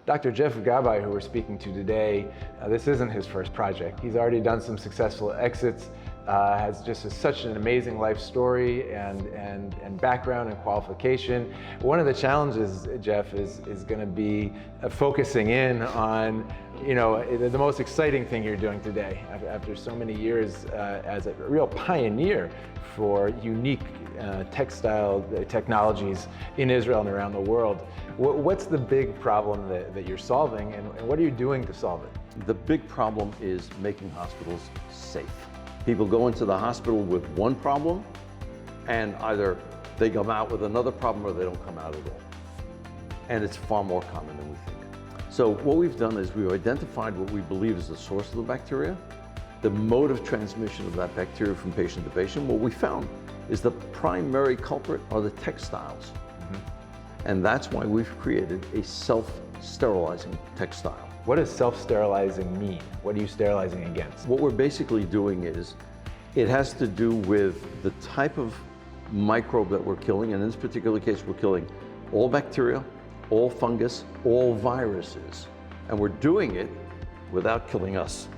Dr. Jeff Gabbay, who we're speaking to today, this isn't his first project. He's already done some successful exits, has just such an amazing life story and background and qualification. One of the challenges, Jeff, is going to be focusing in on the most exciting thing you're doing today after so many years as a real pioneer for unique textile technologies in Israel and around the world. What's the big problem that you're solving, and what are you doing to solve it? The big problem is making hospitals safe. People go into the hospital with one problem, and either they come out with another problem or they don't come out at all. And it's far more common than we think. So what we've done is we've identified what we believe is the source of the bacteria, the mode of transmission of that bacteria from patient to patient. What we found is the primary culprit are the textiles. And that's why we've created a self-sterilizing textile. What does self-sterilizing mean? What are you sterilizing against? What we're basically doing is, it has to do with the type of microbe that we're killing, and in this particular case, we're killing all bacteria, all fungus, all viruses. And we're doing it without killing us.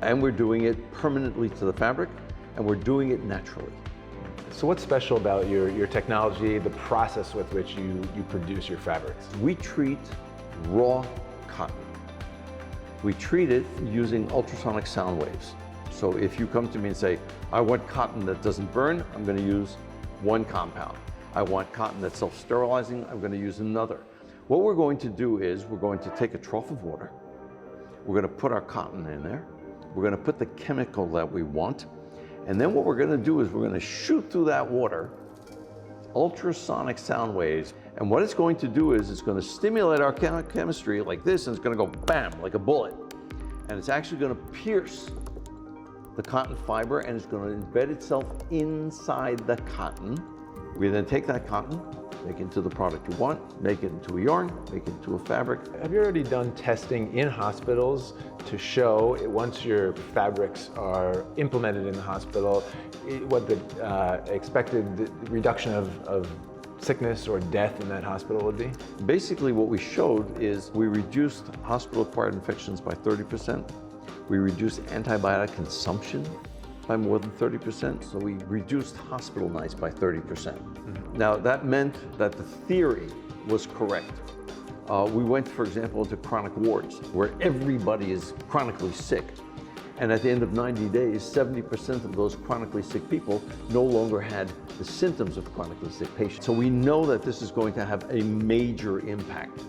And we're doing it permanently to the fabric, and we're doing it naturally. So what's special about your technology, the process with which you produce your fabrics? We treat raw cotton. We treat it using ultrasonic sound waves. So if you come to me and say, I want cotton that doesn't burn, I'm going to use one compound. I want cotton that's self-sterilizing, I'm going to use another. What we're going to do is we're going to take a trough of water, we're going to put our cotton in there, we're going to put the chemical that we want, and then what we're going to do is we're going to shoot through that water ultrasonic sound waves. And what it's going to do is it's going to stimulate our chemistry like this, and it's going to go bam, like a bullet. And it's actually going to pierce the cotton fiber, and it's going to embed itself inside the cotton. We then take that cotton, make it into the product you want, make it into a yarn, make it into a fabric. Have you already done testing in hospitals to show, once your fabrics are implemented in the hospital, what the expected reduction of sickness or death in that hospital would be? Basically what we showed is we reduced hospital-acquired infections by 30%. We reduced antibiotic consumption by more than 30%, so we reduced hospital nights by 30%. Now that meant that the theory was correct. We went, for example, into chronic wards where everybody is chronically sick. And at the end of 90 days, 70% of those chronically sick people no longer had the symptoms of chronically sick patients. So we know that this is going to have a major impact.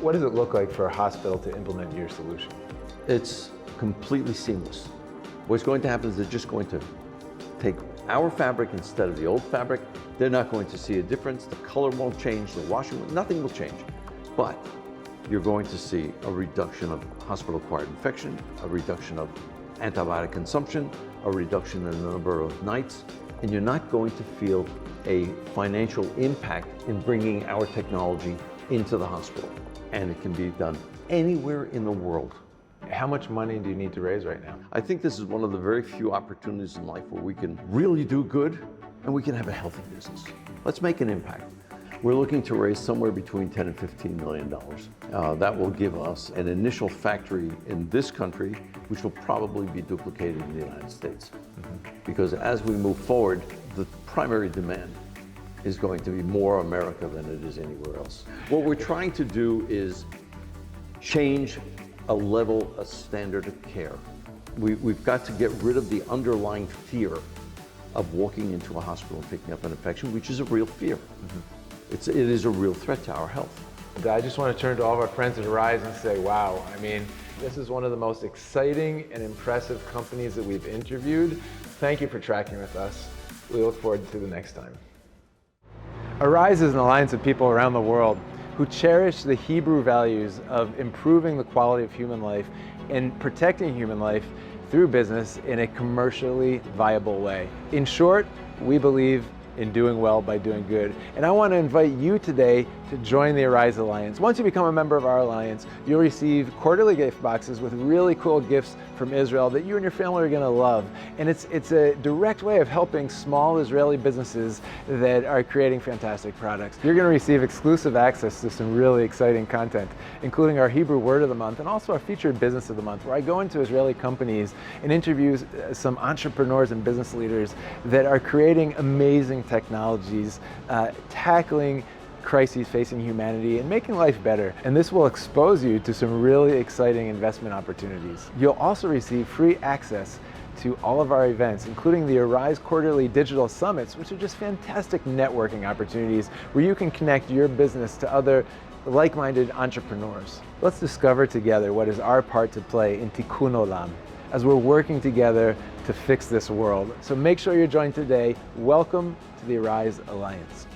What does it look like for a hospital to implement your solution? It's completely seamless. What's going to happen is they're just going to take our fabric instead of the old fabric. They're not going to see a difference. The color won't change, the washing, nothing will change. But you're going to see a reduction of hospital-acquired infection, a reduction of antibiotic consumption, a reduction in the number of nights, and you're not going to feel a financial impact in bringing our technology into the hospital. And it can be done anywhere in the world. How much money do you need to raise right now? I think this is one of the very few opportunities in life where we can really do good and we can have a healthy business. Let's make an impact. We're looking to raise somewhere between $10 and $15 million. That will give us an initial factory in this country, which will probably be duplicated in the United States. Because as we move forward, the primary demand is going to be more America than it is anywhere else. What we're trying to do is change a standard of care. We've got to get rid of the underlying fear of walking into a hospital and picking up an infection, which is a real fear. It is a real threat to our health. I just want to turn to all of our friends at Arise and say, wow, I mean, this is one of the most exciting and impressive companies that we've interviewed. Thank you for tracking with us. We look forward to the next time. Arise is an alliance of people around the world who cherish the Hebrew values of improving the quality of human life and protecting human life through business in a commercially viable way. In short, we believe in doing well by doing good. And I want to invite you today to join the Arise Alliance. Once you become a member of our alliance, you'll receive quarterly gift boxes with really cool gifts from Israel that you and your family are going to love. And it's a direct way of helping small Israeli businesses that are creating fantastic products. You're going to receive exclusive access to some really exciting content, including our Hebrew Word of the Month and also our featured Business of the Month, where I go into Israeli companies and interview some entrepreneurs and business leaders that are creating amazing technologies, tackling crises facing humanity and making life better. And this will expose you to some really exciting investment opportunities. You'll also receive free access to all of our events, including the Arise Quarterly Digital Summits, which are just fantastic networking opportunities where you can connect your business to other like-minded entrepreneurs. Let's discover together what is our part to play in Tikkun Olam as we're working together to fix this world. So make sure you're joined today. Welcome to the Arise Alliance.